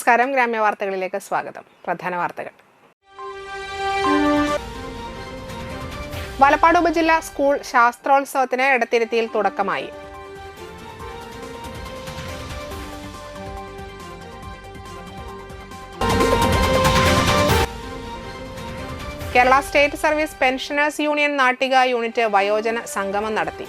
നമസ്കാരം, ഗ്രാമ്യ വാർത്തകളിലേക്ക് സ്വാഗതം. പ്രധാന വാർത്തകൾ. വലപ്പാട് ഉപജില്ലാ സ്കൂൾ ശാസ്ത്രോത്സവത്തിന് എടത്തിരുത്തിയിൽ തുടക്കമായി. Kerala state service pensioners union Nattika unit വയോജന സംഗമം നടത്തി.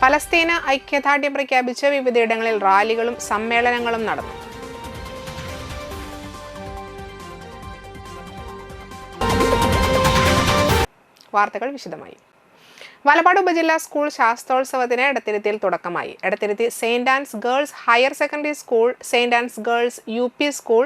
പലസ്തീന് ഐക്യദാർഢ്യം പ്രഖ്യാപിച്ച് വിവിധയിടങ്ങളിൽ റാലികളും സമ്മേളനങ്ങളും നടന്നു. വാർത്തകൾ വിശദമായി. വലപ്പാട് ഉപജില്ലാ സ്കൂൾ ശാസ്ത്രോത്സവത്തിന് എടത്തിരുത്തിയിൽ തുടക്കമായി. Edathiruthy Saint Ann's girls higher secondary school, Saint Ann's girls UP school,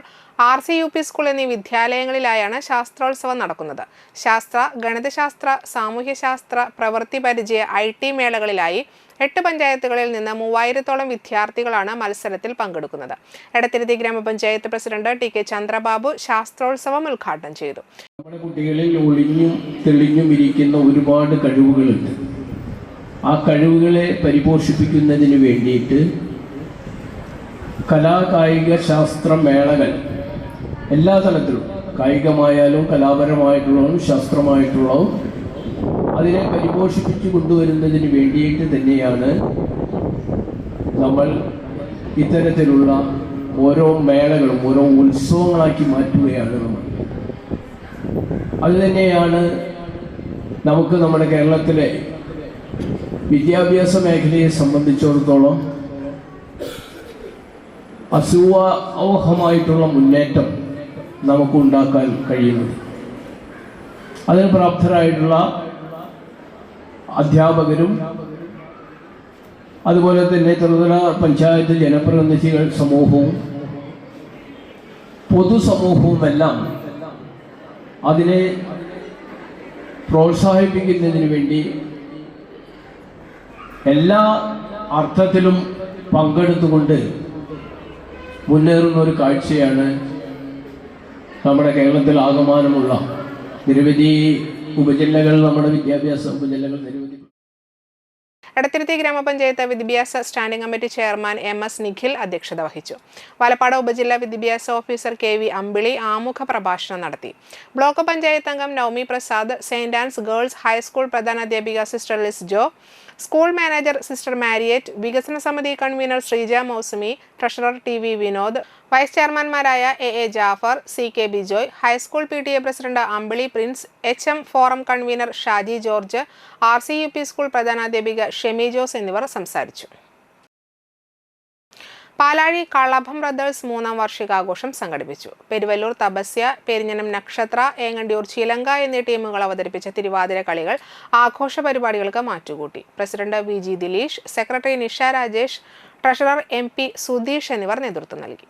RC UP school എന്നീ വിദ്യാലയങ്ങളിലായാണ് ശാസ്ത്രോത്സവം നടക്കുന്നത്. ശാസ്ത്ര, ഗണിതശാസ്ത്ര, സാമൂഹ്യശാസ്ത്ര, പ്രവൃത്തി പരിചയ IT മേളകളിലായി 8 പഞ്ചായത്തുകളിൽ നിന്ന് 3000-ഓളം വിദ്യാർത്ഥികളാണ് മത്സരത്തിൽ പങ്കെടുക്കുന്നത്. എടത്തിരുത്തി ഗ്രാമപഞ്ചായത്ത് പ്രസിഡന്റ് TK ചന്ദ്രബാബു ശാസ്ത്രോത്സവം ഉദ്ഘാടനം ചെയ്തു. നമ്മുടെ കുട്ടികളിൽ ഒളിഞ്ഞും തെളിഞ്ഞും ഇരിക്കുന്ന ഒരുപാട് കഴിവുകളുണ്ട്. ആ കഴിവുകളെ പരിപോഷിപ്പിക്കുന്നതിന് വേണ്ടിയിട്ട് കലാകായിക ശാസ്ത്ര മേളകൾ എല്ലാ തലത്തിലും, കായികമായാലും കലാപരമായിട്ടുള്ളതും ശാസ്ത്രമായിട്ടുള്ളതും അതിനെ പരിപോഷിപ്പിച്ചു കൊണ്ടുവരുന്നതിന് വേണ്ടിയിട്ട് തന്നെയാണ് നമ്മൾ ഇത്തരത്തിലുള്ള ഓരോ മേളകളും ഓരോ ഉത്സവങ്ങളാക്കി മാറ്റുകയാണ് നമ്മൾ. അതുതന്നെയാണ് നമുക്ക് നമ്മുടെ കേരളത്തിലെ വിദ്യാഭ്യാസ മേഖലയെ സംബന്ധിച്ചിടത്തോളം അസൂയാവഹമായിട്ടുള്ള മുന്നേറ്റം നമുക്കുണ്ടാക്കാൻ കഴിയുന്നത്. അതിന് പ്രാപ്തരായിട്ടുള്ള അധ്യാപകരും അതുപോലെ തന്നെ ത്രിതല പഞ്ചായത്ത് ജനപ്രതിനിധികൾ സമൂഹവും പൊതുസമൂഹവുമെല്ലാം അതിനെ പ്രോത്സാഹിപ്പിക്കുന്നതിന് വേണ്ടി എല്ലാ അർത്ഥത്തിലും പങ്കെടുത്തുകൊണ്ട് മുന്നേറുന്ന ഒരു കാഴ്ചയാണ് നമ്മുടെ കേരളത്തിൽ ആകമാനമുള്ള നിരവധി ഉപജില്ലകൾ, നമ്മുടെ വിദ്യാഭ്യാസ ഉപജില്ലകൾ നിരവധി. എടത്തിരുത്തി ഗ്രാമപഞ്ചായത്ത് വിദ്യാഭ്യാസ standing committee chairman MS Nikhil അധ്യക്ഷത വഹിച്ചു. വലപ്പാട് ഉപജില്ലാ വിദ്യാഭ്യാസ ഓഫീസർ KV അമ്പിളി ആമുഖ പ്രഭാഷണം നടത്തി. ബ്ലോക്ക് പഞ്ചായത്ത് അംഗം Navami Prasad, saint Ann's girls high school പ്രധാനാധ്യാപിക sister Liz Jo, school manager sister Mariet, വികസന സമിതി convener Sreeja Mausumi, treasurer TV Vinod, vice ചെയർമാൻമാരായ AA Jafar, CK Bijoy, high school PTA president Ambili Prince, HM forum convener Shaji George, RC UP school പ്രധാനാധ്യാപിക Shemi Jose എന്നിവർ സംസാരിച്ചു. പാലാഴി കളഭം ബ്രദേഴ്സ് 3ാം വാർഷികാഘോഷം സംഘടിപ്പിച്ചു. പെരുവല്ലൂർ തപസ്യ, പെരിഞ്ഞനം നക്ഷത്ര, ഏങ്ങണ്ടിയൂർ ചിലങ്ക എന്നീ ടീമുകൾ അവതരിപ്പിച്ച തിരുവാതിര കളികൾ ആഘോഷ പരിപാടികൾക്ക് മാറ്റുകൂട്ടി. President VG Dileesh, secretary Nisha Rajesh, treasurer MP Sudheesh എന്നിവർ നേതൃത്വം നൽകി.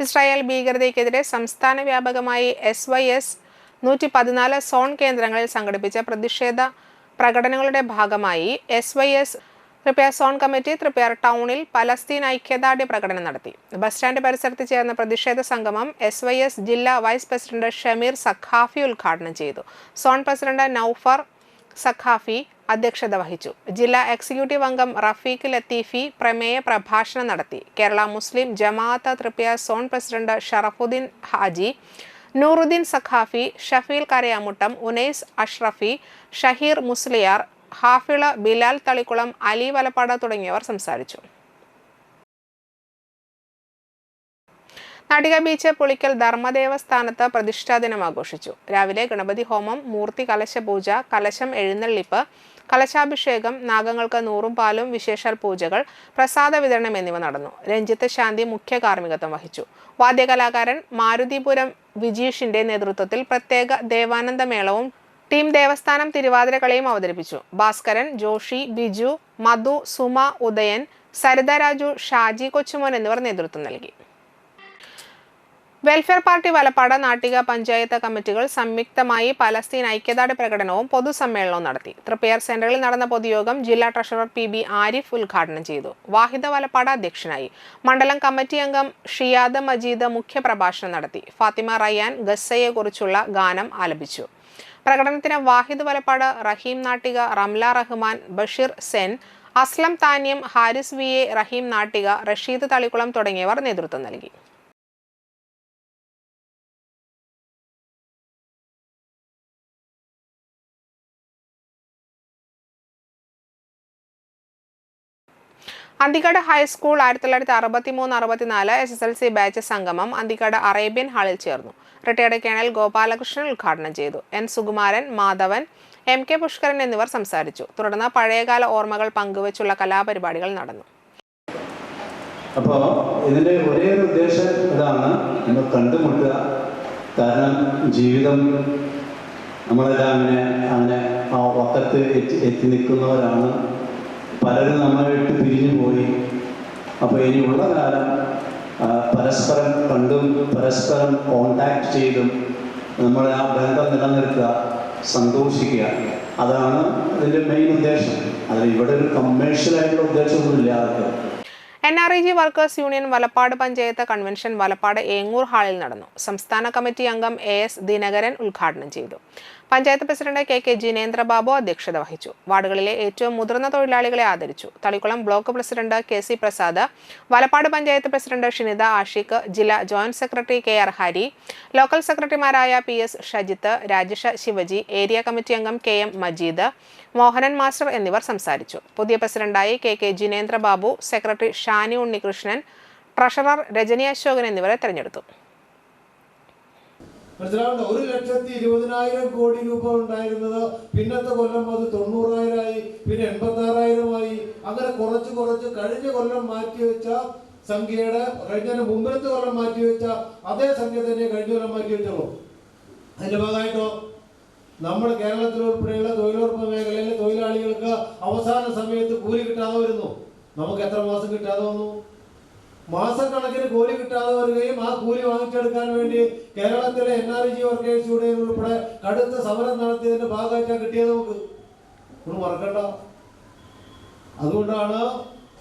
ഇസ്രായേൽ ഭീകരതയ്ക്കെതിരെ സംസ്ഥാന വ്യാപകമായി SYS 114 സോൺ കേന്ദ്രങ്ങളിൽ സംഘടിപ്പിച്ച പ്രതിഷേധ പ്രകടനങ്ങളുടെ ഭാഗമായി SYS Triprayar zone committee Triprayar ടൗണിൽ പലസ്തീൻ ഐക്യദാർഢ്യ പ്രകടനം നടത്തി. ബസ് സ്റ്റാൻഡ് പരിസരത്ത് ചേർന്ന പ്രതിഷേധ സംഗമം SYS ജില്ലാ വൈസ് പ്രസിഡന്റ് ഷമീർ സഖാഫി ഉദ്ഘാടനം ചെയ്തു. സോൺ പ്രസിഡന്റ് നൌഫർ സഖാഫി അധ്യക്ഷത വഹിച്ചു. ജില്ലാ എക്സിക്യൂട്ടീവ് അംഗം റഫീഖ് ലത്തീഫി പ്രമേയ പ്രഭാഷണം നടത്തി. കേരള മുസ്ലിം ജമാഅത്ത് തൃപ്പയാർ സോൺ പ്രസിഡന്റ് ഷറഫുദ്ദീൻ ഹാജി, നൂറുദ്ദീൻ സഖാഫി, ഷഫീൽ കരയാമുട്ടം, ഉനൈസ് അഷ്റഫി, ഷഹീർ മുസ്ലിയാർ, ഹാഫിള ബിലാൽ തളിക്കുളം, അലി വലപ്പാട് തുടങ്ങിയവർ സംസാരിച്ചു. നാട്ടിക ബീച്ച് പുളിക്കൽ ധർമ്മദേവസ്ഥാനത്ത് പ്രതിഷ്ഠാ ദിനം ആഘോഷിച്ചു. രാവിലെ ഗണപതി ഹോമം, മൂർത്തി കലശ പൂജ, കലശം എഴുന്നള്ളിപ്പ്, കലശാഭിഷേകം, നാഗങ്ങൾക്ക് നൂറും പാലും, വിശേഷാൽ പൂജകൾ, പ്രസാദ വിതരണം എന്നിവ നടന്നു. രഞ്ജിത്ത് ശാന്തി മുഖ്യ കാർമ്മികത്വം വഹിച്ചു. വാദ്യകലാകാരൻ മാരുതിപുരം വിജീഷിന്റെ നേതൃത്വത്തിൽ പ്രത്യേക ദേവാനന്ദ മേളവും ടീം ദേവസ്ഥാനം തിരുവാതിരക്കളിയും അവതരിപ്പിച്ചു. ഭാസ്കരൻ, ജോഷി, ബിജു, മധു, സുമ, ഉദയൻ, സരിത രാജു, ഷാജി കൊച്ചുമോൻ എന്നിവർ നേതൃത്വം നൽകി. വെൽഫെയർ പാർട്ടി വലപ്പാട് നാട്ടിക പഞ്ചായത്ത് കമ്മിറ്റികൾ സംയുക്തമായി പലസ്തീൻ ഐക്യദാർഢ്യ പ്രകടനവും പൊതുസമ്മേളനവും നടത്തി. തൃപ്പയാർ സെന്ററിൽ നടന്ന പൊതുയോഗം ജില്ലാ ട്രഷറർ PB ആരിഫ് ഉദ്ഘാടനം ചെയ്തു. വാഹിദ വലപ്പാട് അധ്യക്ഷനായി. മണ്ഡലം കമ്മിറ്റി അംഗം ഷിയാദ് മജീദ് മുഖ്യപ്രഭാഷണം നടത്തി. ഫാത്തിമ റയ്യാൻ ഗസ്സയെക്കുറിച്ചുള്ള ഗാനം ആലപിച്ചു. പ്രകടനത്തിന് വാഹിദ് വലപ്പാട്, റഹീം നാട്ടിക, റംല റഹ്മാൻ, ബഷീർ സെൻ, അസ്ലം താന്യം, ഹാരിസ് VA, റഹീം നാട്ടിക, റഷീദ് തളിക്കുളം തുടങ്ങിയവർ നേതൃത്വം നൽകി. അന്തിക്കാട് ഹൈസ്കൂൾ 1963-64 SSLC ബാച്ച് സംഗമം അന്തിക്കാട് അറേബ്യൻ ഹാളിൽ ചേർന്നു. റിട്ടയർഡ് കേണൽ ഗോപാലകൃഷ്ണൻ ഉദ്ഘാടനം ചെയ്തു. N സുകുമാരൻ, മാധവൻ, MK പുഷ്കരൻ എന്നിവർ സംസാരിച്ചു. തുടർന്ന് പഴയകാല ഓർമ്മകൾ പങ്കുവച്ചുള്ള കലാപരിപാടികൾ നടന്നു. അപ്പോൾ ഇതിൻ്റെ ഒരേ ഒരു ഉദ്ദേശം ഇതാണ്, നമ്മൾ കണ്ടുമുട്ടുക. കാരണം ജീവിതം നമ്മളെല്ലാം അങ്ങനെ ആ വക്കത്ത് എത്തി നിൽക്കുന്നവരാണ്. പലരും നമ്മളെ വിട്ട് പിരിഞ്ഞു പോയി. അപ്പോൾ ഇനിയുള്ള കാലം പരസ്പരം കണ്ടും പരസ്പരം കോണ്ടാക്ട് ചെയ്തും നമ്മൾ ആ ബന്ധം നിലനിർത്തുക, സന്തോഷിക്കുക. അതാണ് ഇതിൻ്റെ മെയിൻ ഉദ്ദേശം. അതിൽ ഇവിടെ ഒരു കമേഴ്ഷ്യലായിട്ടുള്ള ഉദ്ദേശമൊന്നുമില്ലാതെ. NREG workers union Valappad panchayat convention Valappad Engoor ഹാളിൽ നടന്നു. സംസ്ഥാന കമ്മിറ്റി അംഗം AS ദിനകരൻ ഉദ്ഘാടനം ചെയ്തു. പഞ്ചായത്ത് പ്രസിഡന്റ് KK ജിനേന്ദ്രബാബു അധ്യക്ഷത വഹിച്ചു. വാർഡുകളിലെ ഏറ്റവും മുതിർന്ന തൊഴിലാളികളെ ആദരിച്ചു. Thalikkulam block president KC Prasad, Valappad panchayat president Shinitha Ashiq, ജില്ലാ joint secretary KR Hari, local സെക്രട്ടറിമാരായ PS Shajith, Rajesh Shivaji, area committee അംഗം KM മജീദ്, മോഹനൻ മാസ്റ്റർ എന്നിവർ സംസാരിച്ചു. പുതിയ പ്രസിഡന്റായി KK Jinendrababu, secretary Shani Unnikrishnan, treasurer Rajani Ashokan എന്നിവരെ തെരഞ്ഞെടുത്തു. മനസ്സിലാവേണ്ട, 1,20,000 കോടി രൂപ ഉണ്ടായിരുന്നത് പിന്നത്തെ കൊല്ലം അത് 90,000 പിന്നെ 86,000 അങ്ങനെ കുറച്ച് കഴിഞ്ഞ കൊല്ലം മാറ്റിവെച്ച സംഖ്യയുടെ കഴിഞ്ഞ മുമ്പത്തെ കൊല്ലം മാറ്റിവെച്ച അതേ സംഖ്യ തന്നെ കഴിഞ്ഞ കൊല്ലം മാറ്റിവെച്ചുള്ളൂ. അതിന്റെ ഭാഗമായിട്ടോ നമ്മുടെ കേരളത്തിൽ ഉൾപ്പെടെയുള്ള തൊഴിലുറപ്പ് മേഖലയിലെ തൊഴിലാളികൾക്ക് അവസാന സമയത്ത് കൂലി കിട്ടാതെ വരുന്നു. നമുക്ക് എത്ര മാസം കിട്ടാതെ വന്നു? മാസക്കണക്കിന് കൂലി കിട്ടാതെ വരികയും ആ കൂലി വാങ്ങിച്ചെടുക്കാൻ വേണ്ടി കേരളത്തിലെ NREG വർക്കേഴ്സ് യൂണിയൻ ഉൾപ്പെടെ കടുത്ത സമരം നടത്തിയതിന്റെ ഭാഗമായിട്ടാണ് കിട്ടിയത്. നമുക്ക് ഒന്നും മറക്കണ്ട. അതുകൊണ്ടാണ്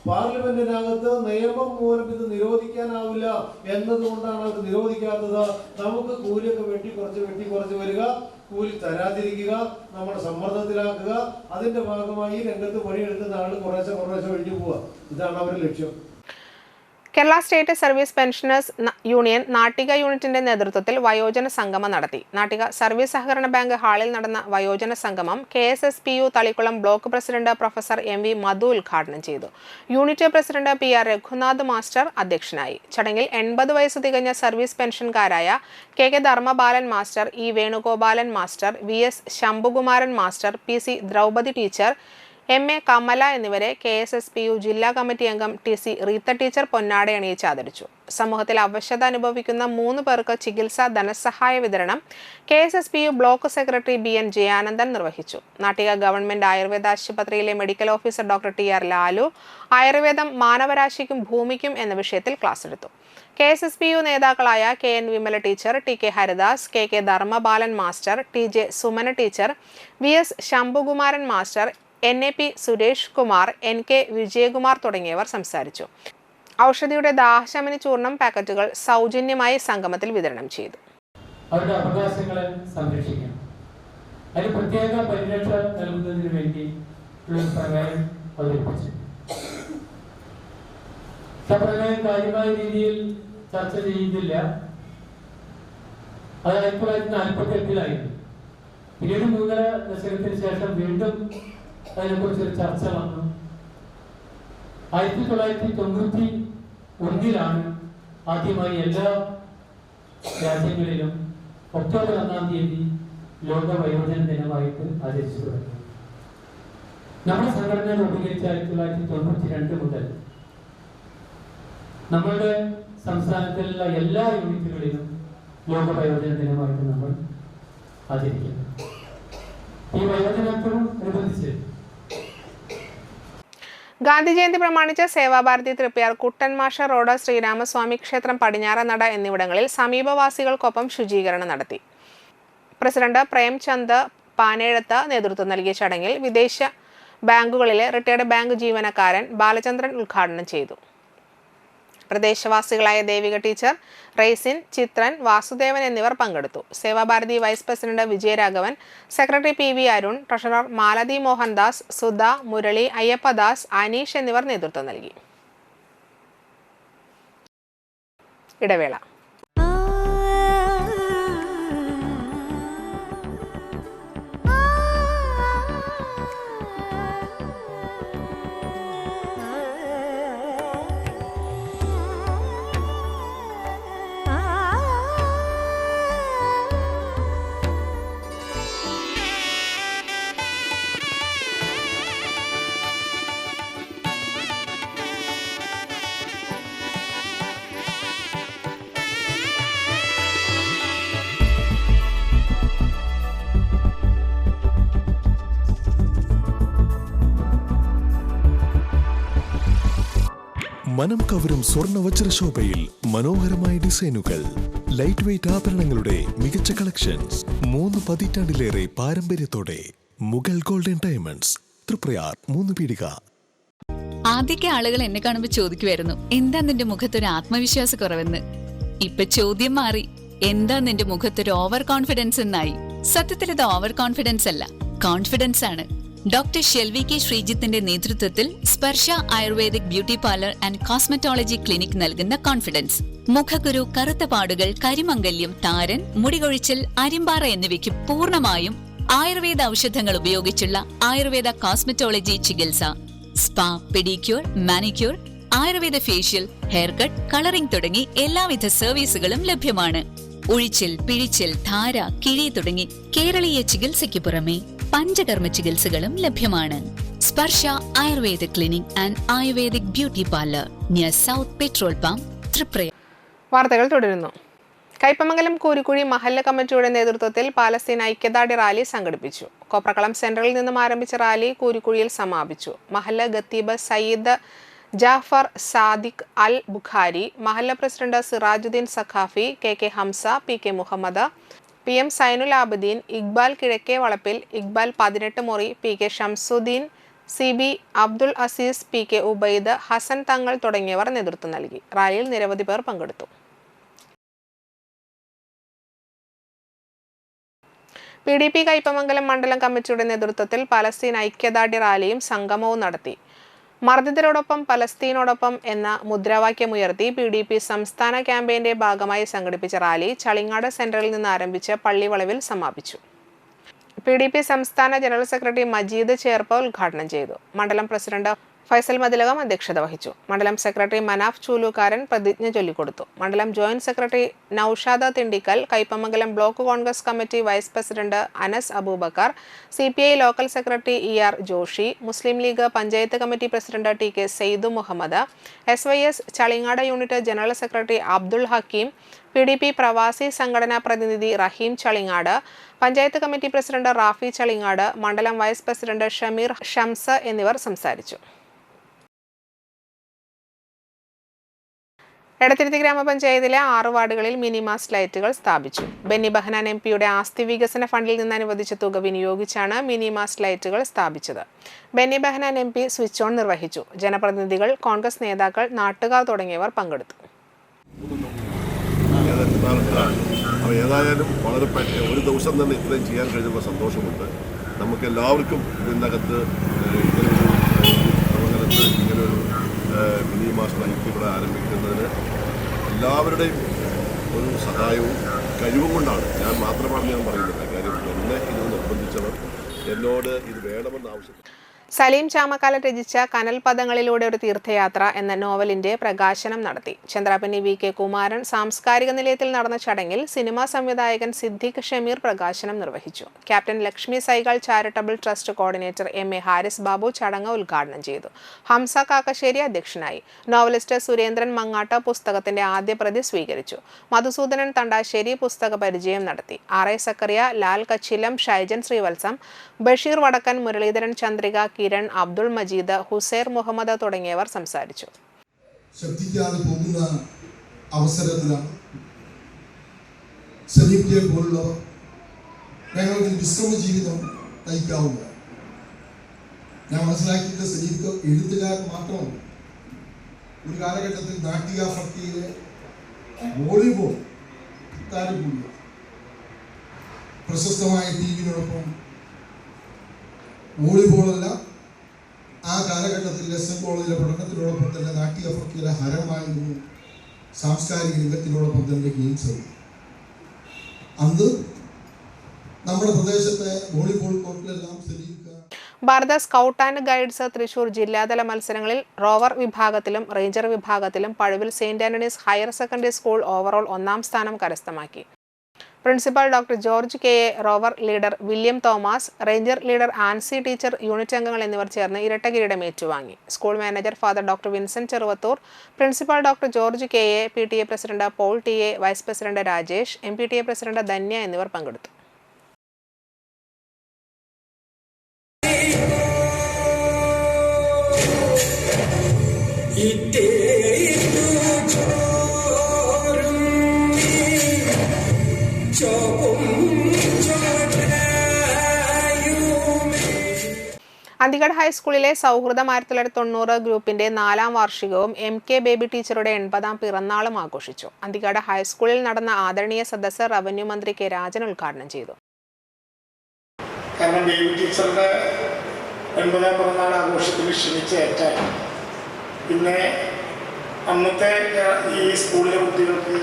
പാർലമെന്റിനകത്ത് നിയമം മൂലം ഇത് നിരോധിക്കാനാവില്ല എന്നതുകൊണ്ടാണ് അത് നിരോധിക്കാത്തത്. നമുക്ക് കൂലിയൊക്കെ വെട്ടി കുറച്ച് വരിക, കൂലി തരാതിരിക്കുക, നമ്മുടെ സമ്മർദ്ദത്തിലാക്കുക. അതിന്റെ ഭാഗമായി രംഗത്ത് പണിയെടുക്കുന്ന ആൾ കുറേശ്ശെ ഒഴിഞ്ഞു പോവുക. ഇതാണ് അവരുടെ ലക്ഷ്യം. Kerala state service pensioners union Nattika യൂണിറ്റിന്റെ നേതൃത്വത്തിൽ വയോജന സംഗമം നടത്തി. നാട്ടിക സർവീസ് സഹകരണ ബാങ്ക് ഹാളിൽ നടന്ന വയോജന സംഗമം KSSPU Thalikulam block president professor MV Madhu ഉദ്ഘാടനം ചെയ്തു. Unit president PR Raghunath master അധ്യക്ഷനായി. ചടങ്ങിൽ 80 വയസ്സ് തികഞ്ഞ സർവീസ് പെൻഷൻകാരായ KK Dharmabalan master, E Venugopalan master, VS Shambhukumaran master, PC Draupadi teacher, MA Kamala എന്നിവരെ KSSPU ജില്ലാ കമ്മിറ്റി അംഗം TC റീത്ത ടീച്ചർ പൊന്നാട അണിയിച്ച് ആദരിച്ചു. സമൂഹത്തിൽ അവശത അനുഭവിക്കുന്ന 3 പേർക്ക് ചികിത്സാ ധനസഹായ വിതരണം KSSPU block secretary BN Jayanandan നിർവഹിച്ചു. നാട്ടിക ഗവൺമെന്റ് ആയുർവേദ ആശുപത്രിയിലെ medical officer doctor TR Lalu ആയുർവേദം മാനവരാശിക്കും ഭൂമിക്കും എന്ന വിഷയത്തിൽ ക്ലാസ് എടുത്തു. KSSPU നേതാക്കളായ KN Vimala teacher, TK Haridas, KK Dharmabalan master, TJ Sumana teacher, VS Shambhukumaran master, NAP Suresh Kumar, NK Vijayakumar തുടങ്ങിയവർ സംസാരിച്ചു. ഔഷധിയുടെ ദാഹശമനി ചൂർണം പാക്കറ്റുകൾ സൗജന്യമായി സംഗമത്തിൽ വിതരണം ചെയ്തു. അവരുടെ അവകാശങ്ങളെ സംരക്ഷിക്കണം, അതിന് പ്രത്യേക പരിരക്ഷ നൽകുന്നതിന് വേണ്ടി പ്രമേയം അവതരിപ്പിച്ചു. പ്രമേയം കാര്യമായ രീതിയിൽ ചർച്ച ചെയ്യുന്നില്ല. അത് 1948 പിന്നീട് 3.5 ദശകത്തിന് ശേഷം വീണ്ടും അതിനെക്കുറിച്ചൊരു ചർച്ച വന്നു. 1991 ആദ്യമായി എല്ലാ രാജ്യങ്ങളിലും ഒക്ടോബർ 1-ാം തീയതി ലോക വയോജന ദിനമായിട്ട് ആചരിച്ചു തുടങ്ങി. നമ്മുടെ സംഘടന രൂപീകരിച്ച 1992 മുതൽ നമ്മളുടെ സംസ്ഥാനത്തിലുള്ള എല്ലാ യൂണിറ്റുകളിലും ലോക വയോജന ദിനമായിട്ട് നമ്മൾ ആചരിക്കുന്നു. ഈ വയോജനത്തോടനുബന്ധിച്ച് ഗാന്ധി ജയന്തി പ്രമാണിച്ച് സേവാഭാരതി തൃപ്പയാർ കുട്ടൻമാഷ റോഡ് ശ്രീരാമസ്വാമി ക്ഷേത്രം പടിഞ്ഞാറനട എന്നിവിടങ്ങളിൽ സമീപവാസികൾക്കൊപ്പം ശുചീകരണം നടത്തി. പ്രസിഡന്റ് പ്രേംചന്ദ് പാനേഴത്ത് നേതൃത്വം നൽകിയ ചടങ്ങിൽ വിദേശ ബാങ്കുകളിലെ റിട്ടയർഡ് ബാങ്ക് ജീവനക്കാരൻ ബാലചന്ദ്രൻ ഉദ്ഘാടനം ചെയ്തു. പ്രദേശവാസികളായ ദേവിക ടീച്ചർ, റെയ്സിൻ, ചിത്രൻ, വാസുദേവൻ എന്നിവർ പങ്കെടുത്തു. Sevabharathi vice president Vijayaraghavan, secretary PV Arun, treasurer Malathi Mohandas, Sudha, Murali, Ayyappadas, Aneesh എന്നിവർ നേതൃത്വം നൽകി. ഇടവേള. മനം കവരും സ്വർണ്ണ വജ്രശോഭയിൽ മനോഹരമായ ഡിസൈനുകൾ, ലൈറ്റ് വെയ്റ്റ് ആഭരണങ്ങളുടെ മികച്ച കളക്ഷൻസ്, 3 പതിറ്റാണ്ടിലേറെ പാരമ്പര്യത്തോടെ മുഗൾ ഗോൾഡൻ ഡയമണ്ട്സ്, തൃപ്രയാർ 3 പീടിക. ആദ്യമൊക്കെ ആളുകൾ എന്നെ കാണുമ്പോൾ ചോദിക്കുമായിരുന്നു, എന്താ നിന്റെ മുഖത്തൊരു ആത്മവിശ്വാസ കുറവെന്ന്. ഇപ്പൊ ചോദ്യം മാറി, എന്താ നിന്റെ മുഖത്തൊരു ഓവർ കോൺഫിഡൻസ് എന്നായി. സത്യത്തിൽ ഇത് ഓവർ കോൺഫിഡൻസ് അല്ല, കോൺഫിഡൻസ് ആണ്. ഡോക്ടർ ഷെൽവി കെ ശ്രീജിത്തിന്റെ നേതൃത്വത്തിൽ Sparsha ayurvedic beauty parlour and cosmetology clinic നൽകുന്ന കോൺഫിഡൻസ്. മുഖക്കുരു, കറുത്ത പാടുകൾ, കരിമംഗല്യം, താരൻ, മുടികൊഴിച്ചിൽ, അരിമ്പാറ എന്നിവയ്ക്ക് പൂർണ്ണമായും ആയുർവേദ ഔഷധങ്ങൾ ഉപയോഗിച്ചുള്ള ആയുർവേദ കോസ്മെറ്റോളജി ചികിത്സ, spa, pedicure, manicure, Ayurveda facial, hair cut, colouring തുടങ്ങി എല്ലാവിധ സർവീസുകളും ലഭ്യമാണ്. ഉഴിച്ചിൽ, പിഴിച്ചിൽ, ധാര, കിഴി തുടങ്ങി കേരളീയ ചികിത്സയ്ക്ക് പുറമെ പഞ്ചകർമ്മ ചികിത്സകളും ലഭ്യമാണ്. Sparsha Ayurveda clinic and ayurvedic beauty parlour near south petrol pump, Triprayar. വാർത്തകൾ തുടരുന്നു. കയ്പമംഗലം കൂരിക്കുഴി മഹല്ല് കമ്മിറ്റിയുടെ നേതൃത്വത്തിൽ പാലസ്തീൻ ഐക്യദാർഢ്യ റാലി സംഘടിപ്പിച്ചു. കോപ്രക്കളം സെന്ററിൽ നിന്നും ആരംഭിച്ച റാലി കൂരിക്കുഴിയിൽ സമാപിച്ചു. മഹല്ല് ഖത്തീബ് സയ്യിദ് ജാഫർ സാദിഖ് അൽ ബുഖാരി, മഹല്ല് president Sirajuddin Saqafi, KK Hamsa, PK Muhammad, PM Zainul Abideen, Iqbal Kizhakke Valappil, Iqbal 18 മുറി, PK Shamsuddin, CB Abdul Azeez, PK Ubaid, Hasan തങ്ങൾ തുടങ്ങിയവർ നേതൃത്വം നൽകി. റാലിയിൽ നിരവധി പേർ പങ്കെടുത്തു. PDP കയ്പമംഗലം മണ്ഡലം കമ്മിറ്റിയുടെ നേതൃത്വത്തിൽ പലസ്തീൻ ഐക്യദാർഢ്യ റാലിയും സംഗമവും നടത്തി. മർദ്ദിതരോടൊപ്പം പലസ്തീനോടൊപ്പം എന്ന മുദ്രാവാക്യമുയർത്തി PDP സംസ്ഥാന ക്യാമ്പയിന്റെ ഭാഗമായി സംഘടിപ്പിച്ച റാലി ചളിങ്ങാട് സെന്ററിൽ നിന്ന് ആരംഭിച്ച് പള്ളിവളവിൽ സമാപിച്ചു. PDP സംസ്ഥാന ജനറൽ സെക്രട്ടറി മജീദ് ചേർപ്പ ഉദ്ഘാടനം ചെയ്തു. മണ്ഡലം പ്രസിഡന്റ് ഫൈസൽ മതിലകം അധ്യക്ഷത വഹിച്ചു. മണ്ഡലം സെക്രട്ടറി മനാഫ് ചൂലുകാരൻ പ്രതിജ്ഞ ചൊല്ലിക്കൊടുത്തു. മണ്ഡലം joint secretary Noushada Thindikkal, Kaipamangalam block Congress committee vice president Anas Aboobacker, CPI local secretary ER Joshi, Muslim League panchayat committee president TK Saidu Muhammad, SYS Chalingad unit general secretary Abdul Hakeem, PDP പ്രവാസി സംഘടനാ പ്രതിനിധി റഹീം ചളിങ്ങാട്, പഞ്ചായത്ത് കമ്മിറ്റി പ്രസിഡന്റ് റാഫി ചളിങ്ങാട്, മണ്ഡലം വൈസ് പ്രസിഡന്റ് ഷമീർ ഷംസ് എന്നിവർ സംസാരിച്ചു. എടത്തിരുത്തി ഗ്രാമപഞ്ചായത്തിലെ 6 വാർഡുകളിൽ മിനി മാസ്റ്റ് ലൈറ്റുകൾ സ്ഥാപിച്ചു. ബെന്നി ബെഹനാൻ MP ആസ്തി വികസന ഫണ്ടിൽ നിന്ന് അനുവദിച്ച തുക വിനിയോഗിച്ചാണ് മിനി മാസ്റ്റ് ലൈറ്റുകൾ സ്ഥാപിച്ചത്. Benny Behanan MP switch on നിർവഹിച്ചു. ജനപ്രതിനിധികൾ, കോൺഗ്രസ് നേതാക്കൾ, നാട്ടുകാർ തുടങ്ങിയവർ പങ്കെടുത്തു. ഏതായാലും വളരെ ഒരു ദിവസം തന്നെ ഇത്രയും ചെയ്യാൻ കഴിഞ്ഞുള്ള സന്തോഷമുണ്ട്. നമുക്ക് എല്ലാവർക്കും ഇതിനകത്ത് ഇങ്ങനൊരു മിനി മാസ്റ്റ് ലൈറ്റ് ഇവിടെ ആരംഭിക്കുന്നതിന് എല്ലാവരുടെയും ഒരു സഹായവും കഴിവും കൊണ്ടാണ്. ഞാൻ മാത്രമാണ് പറയുന്നത്. കാര്യം എന്നെ ഇത് നിർബന്ധിച്ചവർ എന്നോട് ഇത് വേണമെന്ന് ആവശ്യപ്പെട്ടു. സലീം ചാമക്കാല രചിച്ച കനൽ പദങ്ങളിലൂടെ ഒരു തീർത്ഥയാത്ര എന്ന നോവലിന്റെ പ്രകാശനം നടത്തി. ചന്ദ്രാപിന്നി വി കെ കുമാരൻ സാംസ്കാരിക നിലയത്തിൽ നടന്ന ചടങ്ങിൽ സിനിമാ സംവിധായകൻ സിദ്ദീഖ് ഷമീർ പ്രകാശനം നിർവഹിച്ചു. ക്യാപ്റ്റൻ ലക്ഷ്മി സൈകൾ charitable trust coordinator MA Haris Babu ചടങ്ങ് ഉദ്ഘാടനം ചെയ്തു. ഹംസ കാക്കശ്ശേരി അധ്യക്ഷനായി. നോവലിസ്റ്റ് സുരേന്ദ്രൻ മങ്ങാട്ട് പുസ്തകത്തിന്റെ ആദ്യ പ്രതി സ്വീകരിച്ചു. മധുസൂദനൻ തണ്ടാശ്ശേരി പുസ്തക പരിചയം നടത്തി. RA സക്കറിയ, ലാൽ കച്ചിലം, ഷൈജൻ ശ്രീവത്സം, ബഷീർ വടക്കൻ, മുരളീധരൻ ചന്ദ്രിക, കിരൺ, അബ്ദുൾ മജീദ്, ഹുസൈർ മുഹമ്മദ് തുടങ്ങിയവർ സംസാരിച്ചു. ശ്രദ്ധിക്കാതെ പോകുന്ന അവസരത്തിലാണ് സലീംയെ പോലുള്ളവർ ഞങ്ങൾക്ക് വിശ്രമ ജീവിതം നയിക്കാവുന്നത്. ഞാൻ മനസ്സിലാക്കിയിട്ട് സലീംക്ക് എഴുത്തുകാരൻ മാത്രമല്ല, ഒരു കാലഘട്ടത്തിൽ നാട്ടികാഫർത്തിയിലെ വോളിബോൾ താരം കൂടിയാണ്. പ്രശസ്തമായ ടീമിനോടൊപ്പം വോളിബോളല്ല, ആ കാലഘട്ടത്തിൽ SM കോളേജിലെ പഠനത്തിനോടൊപ്പം തന്നെ നാട്ടികാഫർത്തിയിലെ ഹരമായിരുന്നു സാംസ്കാരിക രംഗത്തിനോടൊപ്പം തന്നെ ഗെയിംസ്. അന്ന് നമ്മുടെ പ്രദേശത്തെ വോളിബോൾ കോർട്ടിലെല്ലാം Bharat scout and guides Thrissur ജില്ലാതല മത്സരങ്ങളിൽ റോവർ വിഭാഗത്തിലും റേഞ്ചർ വിഭാഗത്തിലും Pazhuvil saint Antony's higher secondary school overall 1ാം സ്ഥാനം കരസ്ഥമാക്കി. Principal doctor George KA, rover leader William Thomas, ranger leader Ancy teacher, unit അംഗങ്ങൾ എന്നിവർ ചേർന്ന് ഇരട്ട കിരീടം ഏറ്റുവാങ്ങി. School manager father doctor Vincent Cheruvathur, principal doctor George KA, PTA president Paul TA, vice president Rajesh, MPTA president Dhanya എന്നിവർ പങ്കെടുത്തു. അന്തിഗഡ് ഹൈസ്കൂളിലെ സൗഹൃദം 1990 ഗ്രൂപ്പിന്റെ 4ാം വാർഷികവും MK ബേബി ടീച്ചറുടെ 80ാം പിറന്നാളും ആഘോഷിച്ചു. അന്തിഗഡ് ഹൈസ്കൂളിൽ നടന്ന ആദരണീയ സദസ്സ് റവന്യൂ മന്ത്രി K. രാജൻ ഉദ്ഘാടനം ചെയ്തു. കാരണം ബേബി ടീച്ചറുടെ 80ാം പിറന്നാൾ ആഘോഷത്തിൽ ക്ഷണിച്ചേറ്റാൻ പിന്നെ അന്നത്തെ ഈ സ്കൂളിലെ കുട്ടികൾക്ക്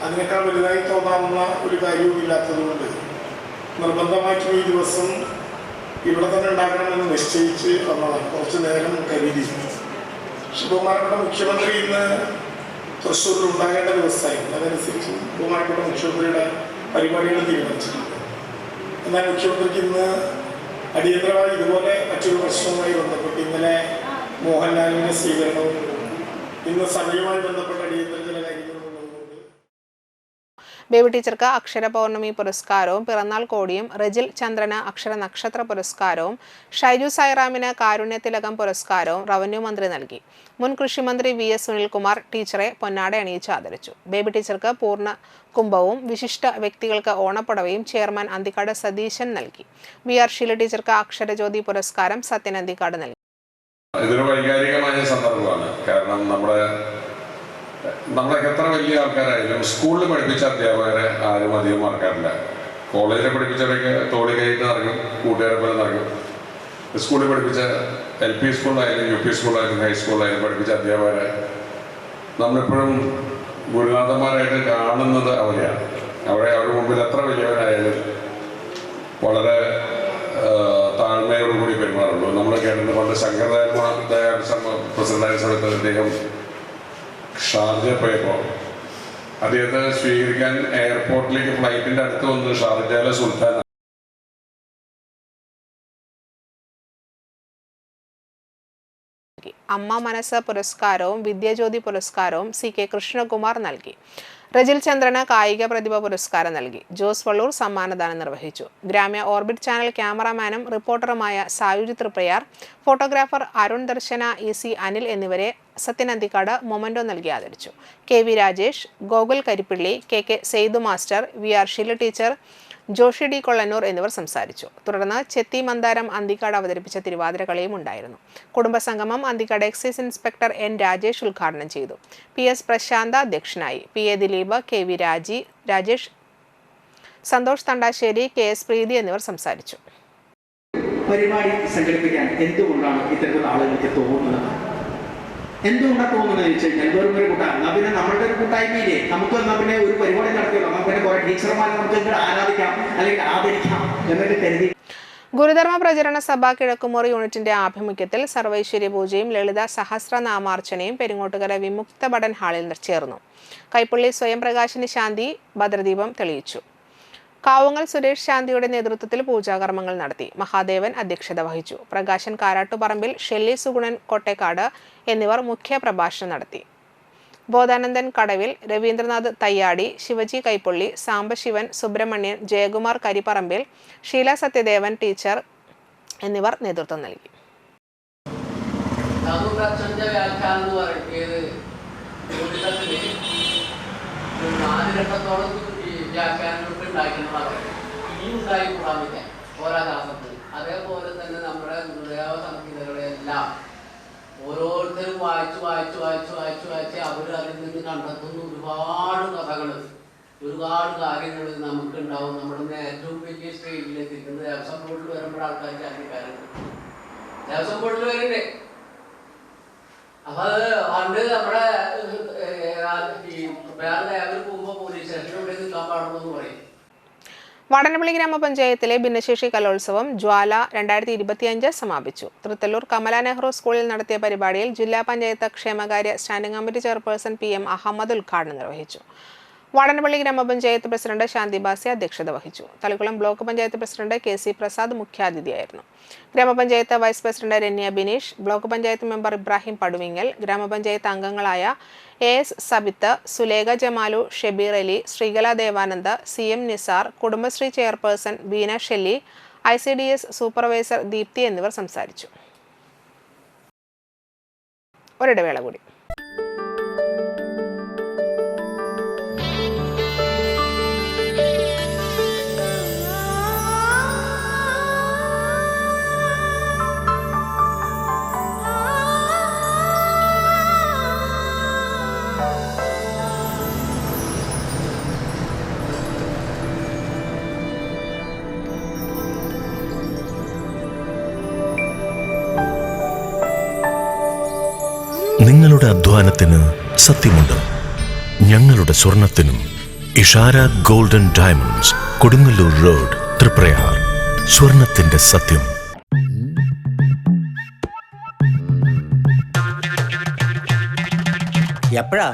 അതിനേക്കാൾ വലുതായി തോന്നാവുന്ന ഒരു കാര്യവും ഇല്ലാത്തതുകൊണ്ട് നിർബന്ധമായിട്ടും ഈ ദിവസം ഇവിടെ തന്നെ ഉണ്ടാക്കണമെന്ന് നിശ്ചയിച്ച് വന്നതാണ്. കുറച്ച് നേരം കരുതി. ബഹുമാനപ്പെട്ട മുഖ്യമന്ത്രി ഇന്ന് തൃശ്ശൂരിൽ ഉണ്ടാകേണ്ട ദിവസമായിരുന്നു. അതനുസരിച്ച് ബഹുമാനപ്പെട്ട മുഖ്യമന്ത്രിയുടെ പരിപാടികൾ തീരുമാനിച്ചിട്ടുണ്ട്. എന്നാൽ മുഖ്യമന്ത്രിക്ക് ഇന്ന് അടിയന്തരമായി ഇതുപോലെ മറ്റൊരു പ്രശ്നവുമായി ബന്ധപ്പെട്ട് ഇന്നലെ മോഹൻലാലിൻ്റെ സ്വീകരണവും ഇന്ന് സഭയുമായി ബന്ധപ്പെട്ട അടിയന്തര ചില കാര്യങ്ങളുള്ളതുകൊണ്ട് ബേബി ടീച്ചർക്ക് അക്ഷര പൗർണമി പുരസ്കാരവും പിറന്നാൾ കോടിയും, റെജിൽ ചന്ദ്രന് അക്ഷര നക്ഷത്ര പുരസ്കാരവും, ഷൈജു സായിറാമിന് കാരുണ്യ തിലകം പുരസ്കാരവും റവന്യൂ മന്ത്രി നൽകി. മുൻ കൃഷിമന്ത്രി VS സുനിൽകുമാർ ടീച്ചറെ പൊന്നാട അണിയിച്ച് ആദരിച്ചു. ബേബി ടീച്ചർക്ക് പൂർണ്ണ കുംഭവും വിശിഷ്ട വ്യക്തികൾക്ക് ഓണപ്പുടവയും ചെയർമാൻ അന്തിക്കാട് സതീശൻ നൽകി. VR ഷീല ടീച്ചർക്ക് അക്ഷരജ്യോതി പുരസ്കാരം സത്യൻ അന്തിക്കാട് നൽകി. ഇതൊരു വൈകാരികമായ സന്ദർഭമാണ്. കാരണം നമ്മളൊക്കെ എത്ര വലിയ ആൾക്കാരായാലും സ്കൂളിൽ പഠിപ്പിച്ച അധ്യാപകരെ ആരും അധികം മറക്കാറില്ല. കോളേജിൽ പഠിപ്പിച്ചവരൊക്കെ തോളി കയറ്റി നടക്കും, കൂട്ടുകാരെ പോലെ നടക്കും. സ്കൂളിൽ പഠിപ്പിച്ച LP സ്കൂളിലായാലും UP സ്കൂളിലായാലും ഹൈസ്കൂളിലായാലും പഠിപ്പിച്ച അധ്യാപകരെ നമ്മളെപ്പോഴും ഗുരുനാഥന്മാരായിട്ട് കാണുന്നത് അവരെയാണ്. അവരുടെ മുമ്പിൽ എത്ര വലിയവരായാലും വളരെ താഴ്മയോടുകൂടി പെരുമാറുള്ളൂ. നമ്മൾ കേട്ടിട്ട് പണ്ട് ശങ്കർദയാൽ പ്രസിഡന്റായ സമയത്ത് അദ്ദേഹം ഷാർജ പോയപ്പോൾ അദ്ദേഹത്തെ സ്വീകരിക്കാൻ എയർപോർട്ടിലേക്ക് ഫ്ലൈറ്റിന്റെ അടുത്ത് വന്ന് ഷാർജയിലെ സുൽത്താൻ അമ്മ മനസ്സ് പുരസ്കാരവും വിദ്യാജ്യോതി പുരസ്കാരവും CK കൃഷ്ണകുമാർ നൽകി. റജിൽ ചന്ദ്രന് കായിക പ്രതിഭ പുരസ്കാരം നൽകി. ജോസ് വള്ളൂർ സമ്മാനദാനം നിർവഹിച്ചു. ഗ്രാമ്യ ഓർബിറ്റ് ചാനൽ ക്യാമറാമാനും റിപ്പോർട്ടറുമായ സായുജ് തൃപ്രയാർ, ഫോട്ടോഗ്രാഫർ അരുൺ ദർശന, EC അനിൽ എന്നിവരെ സത്യൻ അന്തിക്കാട് മൊമന്റോ നൽകി ആദരിച്ചു. KV Rajesh, Gokul Karippilly, KK Saidu master, VR Sheela teacher, Joshi D Kollannur എന്നിവർ സംസാരിച്ചു. തുടർന്ന് ചെത്തി മന്ദാരം അന്തിക്കാട് അവതരിപ്പിച്ച തിരുവാതിരക്കളിയും ഉണ്ടായിരുന്നു. കുടുംബസംഗമം Anthikad excise inspector N Rajesh ഉദ്ഘാടനം ചെയ്തു. PS പ്രശാന്ത അധ്യക്ഷനായി. PA Dileep, KV Rajesh, Santhosh Thandassery, KS പ്രീതി എന്നിവർ സംസാരിച്ചു. പരിപാടി സംഘടിപ്പിക്കാൻ എന്തുകൊണ്ടാണ് ഇത്തരത്തിലുള്ള ആളുകൾക്ക് തോന്നുന്നത്? എന്തുകൊണ്ടാണ് തോന്നുന്നത് ചോദിച്ചു കഴിഞ്ഞാൽ വെറും ഒരു കൂട്ടാണ്. എന്നാൽ പിന്നെ നമ്മളുടെ ഒരു കൂട്ടായ്മയില്ലേ, നമുക്ക് എന്നാൽ പിന്നെ ഒരു പരിപാടി നടത്തിയല്ലോ, നമുക്ക് പിന്നെ കുറെ ടീച്ചർമാരെ നമുക്ക് ഇങ്ങോട്ട് ആരാധിക്കാം അല്ലെങ്കിൽ ആദരിക്കാം എന്നൊക്കെ കരുതി. ഗുരുധർമ്മ പ്രചരണ സഭ കിഴക്കുമുറി യൂണിറ്റിന്റെ ആഭിമുഖ്യത്തിൽ സർവൈശ്വര്യ പൂജയും ലളിത സഹസ്രനാമാർച്ചനയും പെരിങ്ങോട്ടുകര വിമുക്ത ഭടൻ ഹാളിൽ ചേർന്നു. കൈപ്പള്ളി സ്വയം പ്രകാശിന് ശാന്തി ഭദ്രദീപം തെളിയിച്ചു. കാവുങ്ങൽ സുരേഷ് ശാന്തിയുടെ നേതൃത്വത്തിൽ പൂജാകർമ്മങ്ങൾ നടത്തി. മഹാദേവൻ അധ്യക്ഷത വഹിച്ചു. പ്രകാശൻ കാരാട്ടുപറമ്പിൽ, ഷെല്ലി സുഗുണൻ കോട്ടേക്കാട് എന്നിവർ മുഖ്യ പ്രഭാഷണം നടത്തി. ബോധാനന്ദൻ കടവിൽ, രവീന്ദ്രനാഥ് തയ്യാടി, ശിവജി കൈപ്പള്ളി, സാംബശിവൻ, സുബ്രഹ്മണ്യൻ, ജയകുമാർ കരിപ്പറമ്പിൽ, ഷീല സത്യദേവൻ ടീച്ചർ എന്നിവർ നേതൃത്വം നൽകി. അതേപോലെ തന്നെ നമ്മുടെ ഗുരുദേവ സംഹിതകളെല്ലാം ഓരോരുത്തരും വായിച്ച് അവർ അതിൽ നിന്ന് കണ്ടെത്തുന്ന ഒരുപാട് കഥകൾ, ഒരുപാട് കാര്യങ്ങൾ നമുക്കുണ്ടാവും. നമ്മുടെ ഏറ്റവും വലിയ സ്റ്റേജിലേക്ക് എത്തിക്കുന്നത് ദേവസ്വം ബോർഡിൽ വരുമ്പോൾ ആൾക്കാർ ജാതിക്കാരുണ്ട്, ദേവസ്വം ബോർഡിൽ വരുന്നുണ്ട്. അപ്പൊ അത് പണ്ട് നമ്മുടെ വേറെ ദേവന് പോകുമ്പോൾ പോലീസ് സ്റ്റേഷനിൽ ഇവിടെ നിൽക്കാൻ പാടുള്ളൂ പറയും. വാടനപ്പള്ളി ഗ്രാമപഞ്ചായത്തിലെ ഭിന്നശേഷി കലോത്സവം ജ്വാല 2025 സമാപിച്ചു. തൃത്തല്ലൂർ കമല നെഹ്റു സ്കൂളിൽ നടത്തിയ പരിപാടിയിൽ ജില്ലാ പഞ്ചായത്ത് ക്ഷേമകാര്യ standing committee chairperson PM Ahammed ഉദ്ഘാടനം നിർവഹിച്ചു. വാടനപ്പള്ളി ഗ്രാമപഞ്ചായത്ത് പ്രസിഡന്റ് ശാന്തി ബാസി അധ്യക്ഷത വഹിച്ചു. Thalikulam block panchayat president KC Prasad മുഖ്യാതിഥിയായിരുന്നു. Gramapanchayat vice president Ranya Bineesh, block panchayat member Ibrahim Paduvingal, gramapanchayat അംഗങ്ങളായ AS Sabith, Sulekha Jamalu, Shebeer Ali, Sreekala Devanand, CM Nisar, Kudumbashree chairperson Beena Shelly, ICDS supervisor Deepthi എന്നിവർ സംസാരിച്ചു. ഒരിടവേള കൂടി. നിങ്ങളുടെ അധ്വാനത്തിന് സത്യമുണ്ട്, ഞങ്ങളുടെ സ്വർണത്തിനും. Ishara golden diamonds, Kodungallur road, Triprayar. സ്വർണത്തിന്റെ സത്യം. എപ്പോഴാ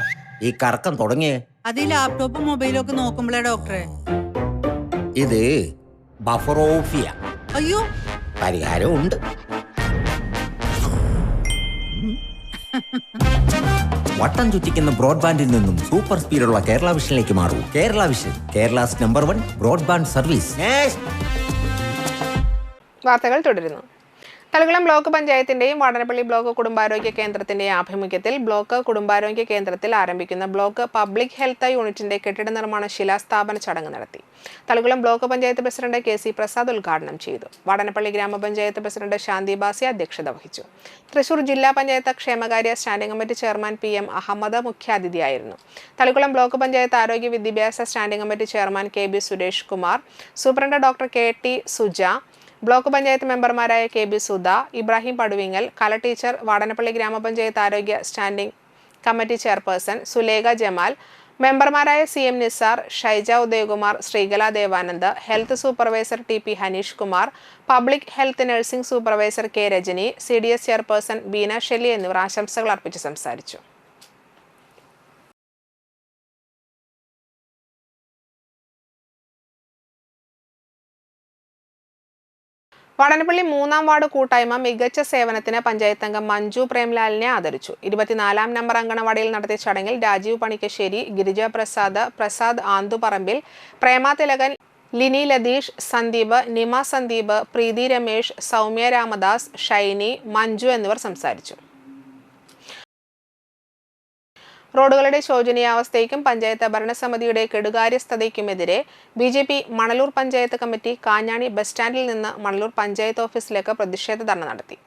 ഈ കറക്കം തുടങ്ങിയേ? അത് ഈ ലാപ്ടോപ്പും മൊബൈലും ഒക്കെ നോക്കുമ്പോഴേ ഡോക്ടറെ. ഇത് ബഫറോഫിയ. അയ്യോ, പരിഹാരം ഉണ്ട്. വട്ടം ചുറ്റിക്കുന്ന ബ്രോഡ്ബാൻഡിൽ നിന്നും സൂപ്പർ സ്പീഡുള്ള കേരള വിഷനിലേക്ക് മാറൂ. Kerala vision, Kerala's number 1 broadband service. വാർത്തകൾ തുടരുന്നു. തളിക്കുളം ബ്ലോക്ക് പഞ്ചായത്തിന്റെയും വാടനപ്പള്ളി ബ്ലോക്ക് കുടുംബാരോഗ്യ കേന്ദ്രത്തിന്റെയും ആഭിമുഖ്യത്തിൽ ബ്ലോക്ക് കുടുംബാരോഗ്യ കേന്ദ്രത്തിൽ ആരംഭിക്കുന്ന ബ്ലോക്ക് പബ്ലിക് ഹെൽത്ത് യൂണിറ്റിന്റെ കെട്ടിട നിർമ്മാണ ശിലാസ്ഥാപന ചടങ്ങ് നടത്തി. Thalikkulam block panchayat president KC Prasad ഉദ്ഘാടനം ചെയ്തു. വാടനപ്പള്ളി ഗ്രാമപഞ്ചായത്ത് പ്രസിഡന്റ് ശാന്തി ബാസി അധ്യക്ഷത വഹിച്ചു. തൃശൂർ ജില്ലാ പഞ്ചായത്ത് ക്ഷേമകാര്യ standing committee chairman PM Ahammed മുഖ്യാതിഥിയായിരുന്നു. തളിക്കുളം ബ്ലോക്ക് പഞ്ചായത്ത് ആരോഗ്യ വിദ്യാഭ്യാസ standing committee chairman KB Suresh Kumar, superintendent doctor KT Suja, block panchayat മെമ്പർമാരായ KB സുധ, ഇബ്രാഹിം പടുവിങ്ങൽ, കല ടീച്ചർ, വാടനപ്പള്ളി ഗ്രാമപഞ്ചായത്ത് ആരോഗ്യ standing committee chairperson Sulekha Jamal, മെമ്പർമാരായ CM Nisar, Shaija Udayakumar, Sreekala Devanand, health supervisor TP Haneesh Kumar, public health nursing supervisor K Rajani, CDS chairperson Beena Shelly എന്നിവർ ആശംസകൾ അർപ്പിച്ച് സംസാരിച്ചു. വാടനപ്പള്ളി 3-ാം വാർഡ് കൂട്ടായ്മ മികച്ച സേവനത്തിന് പഞ്ചായത്ത് അംഗം മഞ്ജു പ്രേംലാലിനെ ആദരിച്ചു. 24-ാം നമ്പർ അങ്കണവാടിയിൽ നടത്തിയ ചടങ്ങിൽ രാജീവ് പണിക്കശ്ശേരി, ഗിരിജ പ്രസാദ് ആന്തുപറമ്പിൽ, പ്രേമ തിലകൻ, ലിനി ലതീഷ്, സന്ദീപ്, നിമ സന്ദീപ്, പ്രീതി രമേശ്, സൗമ്യ രാമദാസ്, ഷൈനി, മഞ്ജു എന്നിവർ സംസാരിച്ചു. റോഡുകളുടെ ശോചനീയാവസ്ഥയ്ക്കും പഞ്ചായത്ത് ഭരണസമിതിയുടെ കെടുകാര്യസ്ഥതയ്ക്കുമെതിരെ BJP Manalur panchayat committee Kanjani bus സ്റ്റാൻഡിൽ നിന്ന് മണലൂർ പഞ്ചായത്ത് ഓഫീസിലേക്ക് പ്രതിഷേധ ധർണ നടത്തി.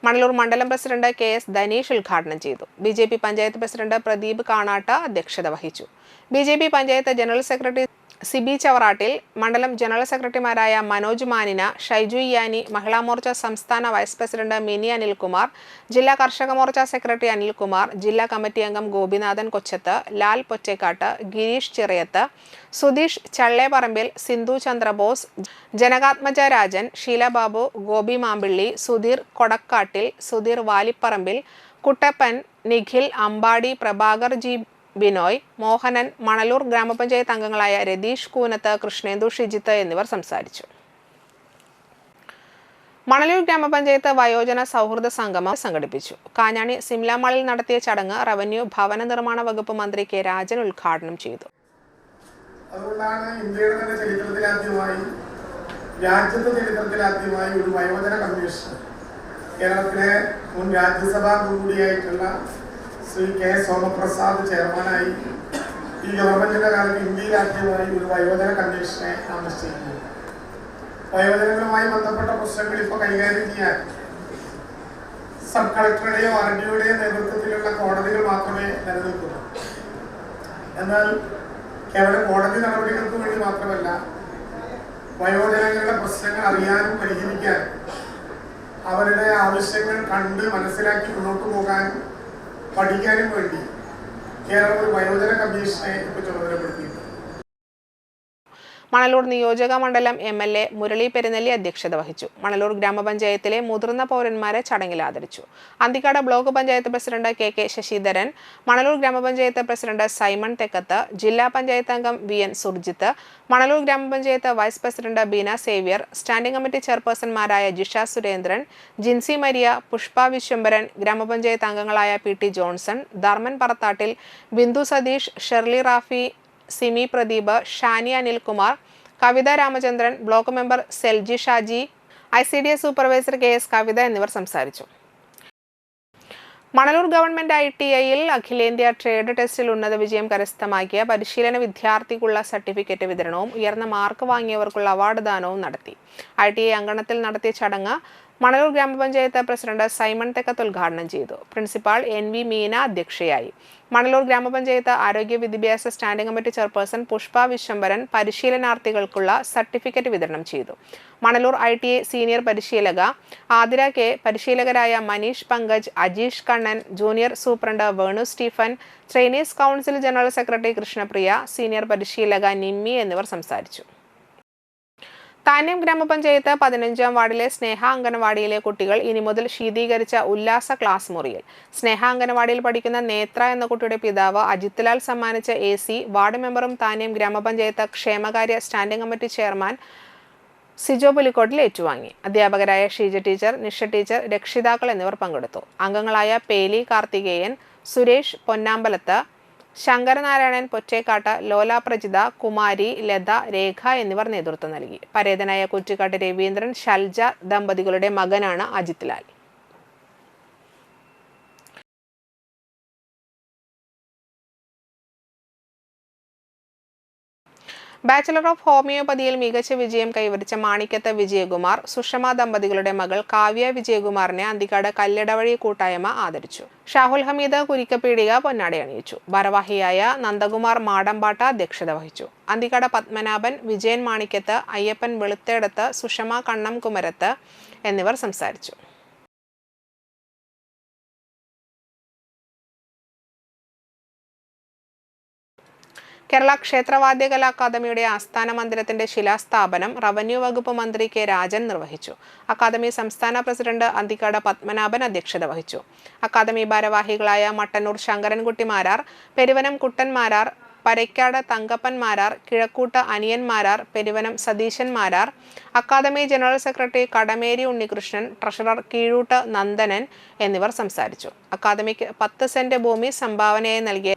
മണലൂർ മണ്ഡലം പ്രസിഡന്റ് KS ധനീഷ് ഉദ്ഘാടനം ചെയ്തു. BJP പഞ്ചായത്ത് പ്രസിഡന്റ് പ്രദീപ് കാണാട്ട അധ്യക്ഷത വഹിച്ചു. BJP panchayat general secretary Siby Chavarattil, മണ്ഡലം ജനറൽ സെക്രട്ടറിമാരായ മനോജ് മാനിന, ഷൈജു ഇയാനി, മഹിളാ മോർച്ച സംസ്ഥാന വൈസ് പ്രസിഡന്റ് മിനി അനിൽകുമാർ, ജില്ലാ കർഷക മോർച്ച സെക്രട്ടറി അനിൽകുമാർ, ജില്ലാ കമ്മിറ്റി അംഗം ഗോപിനാഥൻ കൊച്ചത്ത്, ലാൽ പൊറ്റേക്കാട്ട്, ഗിരീഷ് ചിറയത്ത്, സുധീഷ് ചള്ളേപറമ്പിൽ, സിന്ധു ചന്ദ്രബോസ്, ജനകാത്മജ രാജൻ, ഷീലബാബു, ഗോപി മാമ്പിള്ളി, സുധീർ കൊടക്കാട്ടിൽ, സുധീർ വാലിപ്പറമ്പിൽ, കുട്ടപ്പൻ, നിഖിൽ അമ്പാടി, പ്രഭാകർ ജി ബിനോയ്, മോഹനൻ, മണലൂർ ഗ്രാമപഞ്ചായത്ത് അംഗങ്ങളായ രതീഷ് കൂനത്ത്, കൃഷ്ണേന്ദു ഷിജിത്ത് എന്നിവർ സംസാരിച്ചു. മണലൂർ ഗ്രാമപഞ്ചായത്ത് വയോജന സൗഹൃദ സംഗമം സംഘടിപ്പിച്ചു. കാഞ്ഞാണി സിംല മാളിൽ നടത്തിയ ചടങ്ങ് റവന്യൂ ഭവന നിർമ്മാണ വകുപ്പ് മന്ത്രി കെ രാജൻ ഉദ്ഘാടനം ചെയ്തു. അതുകൊണ്ടാണ് ഇന്ത്യയുടെ തന്നെ ചരിത്രത്തിലാദ്യമായി, രാജ്യത്തെ ചരിത്രത്തിലാദ്യമായി ഒരു വയോജന കമ്മീഷൻ കേരളത്തിലെ മുൻ രാജ്യസഭാ കൂടിയായിട്ടുള്ള ശ്രീ കെ സോമപ്രസാദ് ചെയർമാനായി ഈ ഗവൺമെന്റിന്റെ കാലത്ത് ഇന്ത്യയിലാദ്യമായി ഒരു വയോജന കമ്മീഷനെ നാം നിശ്ചയിക്കുന്നു. വയോജനങ്ങളുമായി ബന്ധപ്പെട്ട പ്രശ്നങ്ങൾ ഇപ്പോൾ കൈകാര്യം ചെയ്യാൻ സബ് കളക്ടറുടെയോ RDOയുടെയോ നേതൃത്വത്തിലുള്ള കോടതികൾ മാത്രമേ നിലനിൽക്കുന്നു. എന്നാൽ കേവലം കോടതി നടപടികൾക്ക് വേണ്ടി മാത്രമല്ല, വയോജനങ്ങളുടെ പ്രശ്നങ്ങൾ അറിയാനും പരിഹരിക്കാനും അവരുടെ ആവശ്യങ്ങൾ കണ്ട് മനസ്സിലാക്കി മുന്നോട്ട് പോകാനും പഠിക്കാനും വേണ്ടി കേരളം ഒരു വയോജന കമ്മീഷനെ ഇപ്പോൾ ചുമതലപ്പെടുത്തിയിട്ടുണ്ട്. മണലൂർ നിയോജക മണ്ഡലം MLA മുരളി പെരുന്നെല്ലി അധ്യക്ഷത വഹിച്ചു. മണലൂർ ഗ്രാമപഞ്ചായത്തിലെ മുതിർന്ന പൗരന്മാരെ ചടങ്ങിൽ ആദരിച്ചു. Anthikad block panchayat president KK Sasidharan, Manalur ഗ്രാമപഞ്ചായത്ത് പ്രസിഡന്റ് സൈമൺ തെക്കത്ത്, ജില്ലാ പഞ്ചായത്ത് അംഗം VN Surjith, Manalur gramapanchayat vice president Beena Xavier, standing committee ചെയർപേഴ്സൺമാരായ ജിഷ സുരേന്ദ്രൻ, ജിൻസി മരിയ, പുഷ്പ വിശ്വംഭരൻ, ഗ്രാമപഞ്ചായത്ത് അംഗങ്ങളായ PT Johnson, Dharman Parathattil, Bindu Satheesh, Shirley Rafi, Simi Pradeep, Shani Anilkumar, Kavitha Ramachandran, block member Selji Shaji, ICDS supervisor KS Kavitha എന്നിവർ സംസാരിച്ചു. മണലൂർ ഗവൺമെന്റ് ITIയിൽ അഖിലേന്ത്യാ ട്രേഡ് ടെസ്റ്റിൽ ഉന്നത വിജയം കരസ്ഥമാക്കിയ പരിശീലന വിദ്യാർത്ഥിക്കുള്ള സർട്ടിഫിക്കറ്റ് വിതരണവും ഉയർന്ന മാർക്ക് വാങ്ങിയവർക്കുള്ള അവാർഡ് ദാനവും നടത്തി. ITI അങ്കണത്തിൽ നടത്തിയ ചടങ്ങ് മണലൂർ ഗ്രാമപഞ്ചായത്ത് പ്രസിഡന്റ് സൈമൺ തെക്കത്ത് ഉദ്ഘാടനം ചെയ്തു. പ്രിൻസിപ്പാൾ NV മീന അധ്യക്ഷയായി. മണലൂർ ഗ്രാമപഞ്ചായത്ത് ആരോഗ്യ വിദ്യാഭ്യാസ standing committee chairperson Pushpa Vishwambharan പരിശീലനാർത്ഥികൾക്കുള്ള സർട്ടിഫിക്കറ്റ് വിതരണം ചെയ്തു. മണലൂർ ITI സീനിയർ പരിശീലക ആതിര K, പരിശീലകരായ Maneesh Pankaj, Ajeesh Kannan, junior superintendent Venu Stephen, trainees council general secretary Krishnapriya, senior പരിശീലക നിമ്മി എന്നിവർ സംസാരിച്ചു. താന്യം ഗ്രാമപഞ്ചായത്ത് 15-ാം വാർഡിലെ സ്നേഹ അംഗനവാടിയിലെ കുട്ടികൾ ഇനി മുതൽ ശീതീകരിച്ച ഉല്ലാസ ക്ലാസ് മുറിയിൽ. സ്നേഹ അംഗനവാടിയിൽ പഠിക്കുന്ന നേത്ര എന്ന കുട്ടിയുടെ പിതാവ് അജിത് ലാൽ സമ്മാനിച്ച AC വാർഡ് മെമ്പറും താന്യം ഗ്രാമപഞ്ചായത്ത് ക്ഷേമകാര്യ standing committee chairman Sijo Pulikkottil ഏറ്റുവാങ്ങി. അധ്യാപകരായ ഷീജ ടീച്ചർ, നിഷ ടീച്ചർ, രക്ഷിതാക്കൾ എന്നിവർ പങ്കെടുത്തു. അംഗങ്ങളായ പേലി കാർത്തികേയൻ, സുരേഷ് പൊന്നാമ്പലത്ത്, ശങ്കരനാരായണൻ പൊറ്റേക്കാട്ട്, ലോല പ്രജിത, കുമാരി, ലത, രേഖ എന്നിവർ നേതൃത്വം നൽകി. പരേതനായ കുറ്റിക്കാട്ട് രവീന്ദ്രൻ ഷൽജ ദമ്പതികളുടെ മകനാണ് അജിത് ലാൽ. ബാച്ചലർ ഓഫ് ഹോമിയോപ്പതിയിൽ മികച്ച വിജയം കൈവരിച്ച മാണിക്കത്ത് വിജയകുമാർ, സുഷമ ദമ്പതികളുടെ മകൾ കാവ്യ വിജയകുമാറിനെ അന്തിക്കാട് കല്ലിടവഴി കൂട്ടായ്മ ആദരിച്ചു. ഷാഹുൽ ഹമീദ് കുരിക്കപ്പീടിക പൊന്നാടി അണിയിച്ചു. ഭാരവാഹിയായ നന്ദകുമാർ മാടമ്പാട്ട അധ്യക്ഷത വഹിച്ചു. അന്തിക്കാട് പത്മനാഭൻ, വിജയൻ മാണിക്കത്ത്, അയ്യപ്പൻ വെളുത്തേടത്ത്, സുഷമ കണ്ണം കുമരത്ത് എന്നിവർ സംസാരിച്ചു. കേരള ക്ഷേത്രവാദ്യകലാ അക്കാദമിയുടെ ആസ്ഥാന മന്ദിരത്തിന്റെ ശിലാസ്ഥാപനം റവന്യൂ വകുപ്പ് മന്ത്രി കെ രാജൻ നിർവഹിച്ചു. അക്കാദമി സംസ്ഥാന പ്രസിഡന്റ് അന്തിക്കാട് പത്മനാഭൻ അധ്യക്ഷത വഹിച്ചു. അക്കാദമി ഭാരവാഹികളായ മട്ടന്നൂർ ശങ്കരൻകുട്ടി മാരാർ, പെരുവനം കുട്ടൻ Marar, Paraykkad Thankappan Marar, Kizhakkoot Aniyan Marar, Peruvanam Satheesan Marar, academy general secretary Kadameri Unnikrishnan, treasurer Keezhoot Nandanan എന്നിവർ സംസാരിച്ചു. അക്കാദമിക്ക് 10 സെന്റ് ഭൂമി സംഭാവനയായി നൽകിയ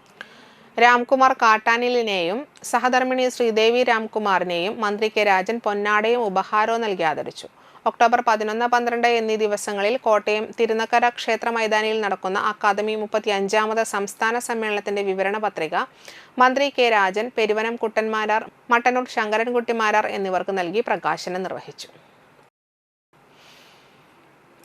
രാംകുമാർ കാട്ടാനിലിനെയും സഹധർമ്മിണി ശ്രീദേവി രാംകുമാറിനെയും മന്ത്രി കെ രാജൻ പൊന്നാടയും ഉപഹാരവും നൽകി ആദരിച്ചു. ഒക്ടോബർ 11, 12 എന്നീ ദിവസങ്ങളിൽ കോട്ടയം തിരുനക്കര ക്ഷേത്ര മൈതാനിയിൽ നടക്കുന്ന അക്കാദമി 35ാമത് സംസ്ഥാന സമ്മേളനത്തിന്റെ വിവരണ പത്രിക മന്ത്രി കെ രാജൻ പെരുവനം കുട്ടന്മാരാർ, മട്ടന്നൂർ ശങ്കരൻകുട്ടിമാരാർ എന്നിവർക്ക് നൽകി പ്രകാശനം നിർവഹിച്ചു.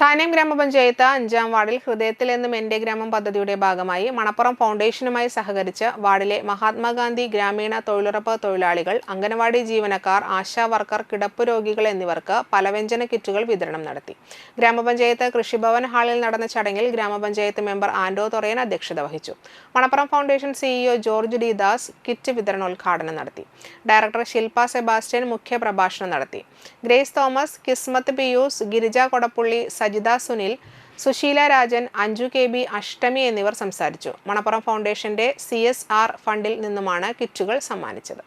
താന്യം ഗ്രാമപഞ്ചായത്ത് 5-ാം വാർഡിൽ ഹൃദയത്തിൽ നിന്നും എൻ്റെ ഗ്രാമം പദ്ധതിയുടെ ഭാഗമായി മണപ്പുറം ഫൗണ്ടേഷനുമായി സഹകരിച്ച് വാർഡിലെ മഹാത്മാഗാന്ധി ഗ്രാമീണ തൊഴിലുറപ്പ് തൊഴിലാളികൾ, അംഗനവാടി ജീവനക്കാർ, ആശാ വർക്കർ, കിടപ്പ് രോഗികൾ എന്നിവർക്ക് പലവ്യഞ്ജന കിറ്റുകൾ വിതരണം നടത്തി. ഗ്രാമപഞ്ചായത്ത് കൃഷിഭവൻ ഹാളിൽ നടന്ന ചടങ്ങിൽ ഗ്രാമപഞ്ചായത്ത് മെമ്പർ ആൻഡോ തൊറയൻ അധ്യക്ഷത വഹിച്ചു. Manappuram foundation CEO George D Das kit വിതരണോദ്ഘാടനം നടത്തി. ഡയറക്ടർ ശില്പ സെബാസ്റ്റ്യൻ മുഖ്യ പ്രഭാഷണം നടത്തി. Grace Thomas, Kismath Pius, Girija Kodappully, Sajitha Sunil, Susheela Rajan, Anju KB, Ashtami എന്നിവർ സംസാരിച്ചു. മണപ്പുറം ഫൗണ്ടേഷന്റെ CSR ഫണ്ടിൽ നിന്നുമാണ് കിറ്റുകൾ സമ്മാനിച്ചത്.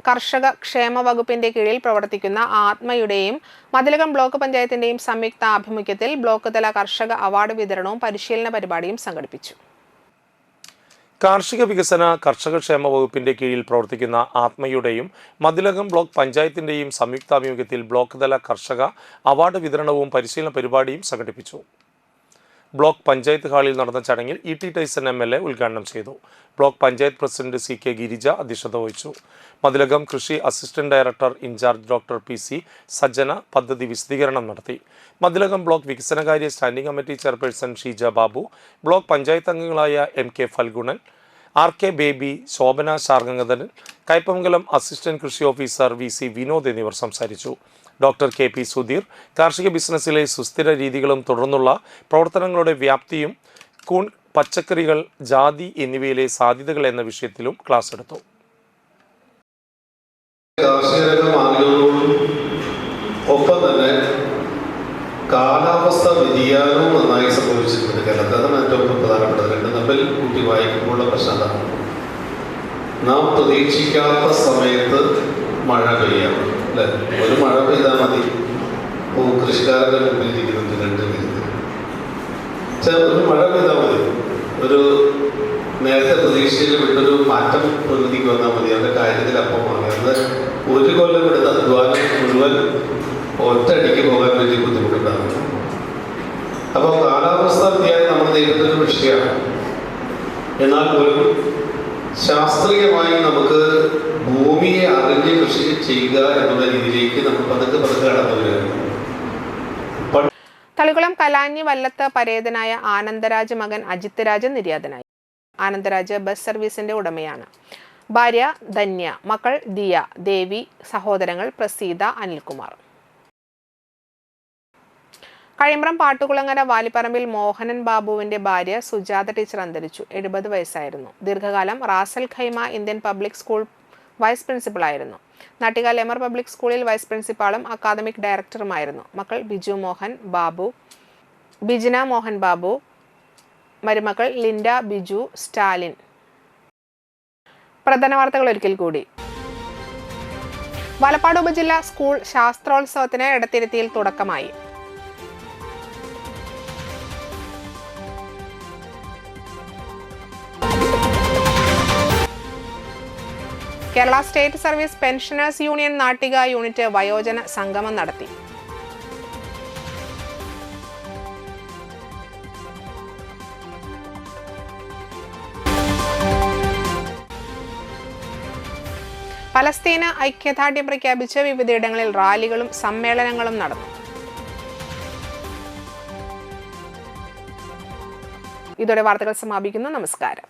കർഷക ക്ഷേമ വകുപ്പിന്റെ കീഴിൽ പ്രവർത്തിക്കുന്ന ആത്മയുടെയും മതിലകം ബ്ലോക്ക് പഞ്ചായത്തിന്റെയും സംയുക്ത ആഭിമുഖ്യത്തിൽ ബ്ലോക്ക് തല കർഷക അവാർഡ് വിതരണവും പരിശീലന പരിപാടിയും സംഘടിപ്പിച്ചു. കാർഷിക വികസന കർഷകക്ഷേമ വകുപ്പിന്റെ കീഴിൽ പ്രവർത്തിക്കുന്ന ആത്മയുടെയും മതിലകം ബ്ലോക്ക് പഞ്ചായത്തിന്റെയും സംയുക്താഭിമുഖ്യത്തിൽ ബ്ലോക്ക് തല കർഷക അവാർഡ് വിതരണവും പരിശീലന പരിപാടിയും സംഘടിപ്പിച്ചു. ബ്ലോക്ക് പഞ്ചായത്ത് ഹാളിൽ നടന്ന ചടങ്ങിൽ E.T. ടൈസൺ MLA ഉദ്ഘാടനം ചെയ്തു. Block panchayat president CK Girija അധ്യക്ഷത വഹിച്ചു. മതിലകം കൃഷി assistant director in charge doctor PC Sajjana പദ്ധതി വിശദീകരണം നടത്തി. മതിലകം ബ്ലോക്ക് വികസനകാര്യ standing committee chairperson Sheeja Babu, block panchayat അംഗങ്ങളായ MK Phalgunan, RK Baby, Shobhana Sharngadharan, Kaipamangalam assistant കൃഷി ഓഫീസർ VC വിനോദ് എന്നിവർ സംസാരിച്ചു. ഡോക്ടർ KP സുധീർ കാർഷിക ബിസിനസ്സിലെ സുസ്ഥിര രീതികളും തുടർന്നുള്ള പ്രവർത്തനങ്ങളുടെ വ്യാപ്തിയും കൂൺ, പച്ചക്കറികൾ, ജാതി എന്നിവയിലെ സാധ്യതകൾ എന്ന വിഷയത്തിലും ക്ലാസ് എടുത്തു. കാർഷിക രംഗം ആഗ്രഹത്തോടും ഒപ്പം തന്നെ കാലാവസ്ഥ വ്യതിയാനവും നന്നായി സംഭവിച്ചിട്ടുണ്ട് കേരളത്തിൽ. അതാണ് ഏറ്റവും പ്രധാനപ്പെട്ടത്. രണ്ടും തമ്മിൽ കൂട്ടി വായിക്കുമ്പോഴുള്ള പ്രശ്നം അതാണ്. നാം പ്രതീക്ഷിക്കാത്ത സമയത്ത് മഴ പെയ്യാം, അല്ലേ? ഒരു മഴ പെയ്താൽ മതി, കൃഷിക്കാരൻ്റെ മുമ്പിൽ ഇരിക്കുന്നുണ്ട് 2 പേര്. ഒരു മഴ പെയ്താൽ മതി, ഒരു നേരത്തെ പ്രതീക്ഷയിൽ വിട്ടൊരു മാറ്റം പ്രകൃതിക്ക് വന്നാൽ മതി, അവരുടെ കാര്യത്തിൽ അപ്പമാണ്. അത് ഒരു കൊല്ലം എടുത്ത അധ്വാനം മുഴുവൻ ഒറ്റയടിക്ക് പോകാൻ വലിയ ബുദ്ധിമുട്ടുണ്ടാകും. അപ്പോൾ കാലാവസ്ഥാ വ്യതിയാനം നമ്മൾ നേരിട്ടൊരു വിഷയമാണ്. എന്നാൽ പോലും ശാസ്ത്രീയമായി നമുക്ക് ഭൂമിയെ അറിഞ്ഞ് കൃഷി ചെയ്യുക എന്നുള്ള രീതിയിലേക്ക് നമ്മൾ പതുക്കെ കടന്നു വരികയാണ്. തളികുളം കലാഞ്ഞി വല്ലത്ത് പരേതനായ ആനന്ദരാജ് മകൻ അജിത് രാജ് നിര്യാതനായി. ആനന്ദരാജ് ബസ് സർവീസിന്റെ ഉടമയാണ്. ഭാര്യ ധന്യ, മക്കൾ ദിയ, ദേവി, സഹോദരങ്ങൾ പ്രസീത, അനിൽകുമാർ. കഴിമ്പ്രം പാട്ടുകുളങ്ങര വാലിപ്പറമ്പിൽ മോഹനൻ ബാബുവിന്റെ ഭാര്യ സുജാത ടീച്ചർ അന്തരിച്ചു. 70 വയസ്സായിരുന്നു. ദീർഘകാലം Ras al Khaimah Indian public school vice പ്രിൻസിപ്പളായിരുന്നു. നാട്ടിക ലെമർ പബ്ലിക് സ്കൂളിൽ വൈസ് പ്രിൻസിപ്പാളും അക്കാദമിക് ഡയറക്ടറുമായിരുന്നു. മക്കൾ ബിജു മോഹൻ ബാബു, ബിജിന മോഹൻ ബാബു, മരുമക്കൾ ലിൻഡ, ബിജു, സ്റ്റാലിൻ. പ്രധാന വാർത്തകൾ ഒരിക്കൽ കൂടി. വലപ്പാട് ഉപജില്ല സ്കൂൾ ശാസ്ത്രോത്സവത്തിന് എടത്തിരുത്തിയിൽ തുടക്കമായി. Kerala state service pensioners union Nattika unit വയോജന സംഗമം നടത്തി. പലസ്തീന് ഐക്യദാർഢ്യം പ്രഖ്യാപിച്ച് വിവിധയിടങ്ങളിൽ റാലികളും സമ്മേളനങ്ങളും നടന്നു. ഇതോടെ വാർത്തകൾ സമാപിക്കുന്നു. നമസ്കാരം.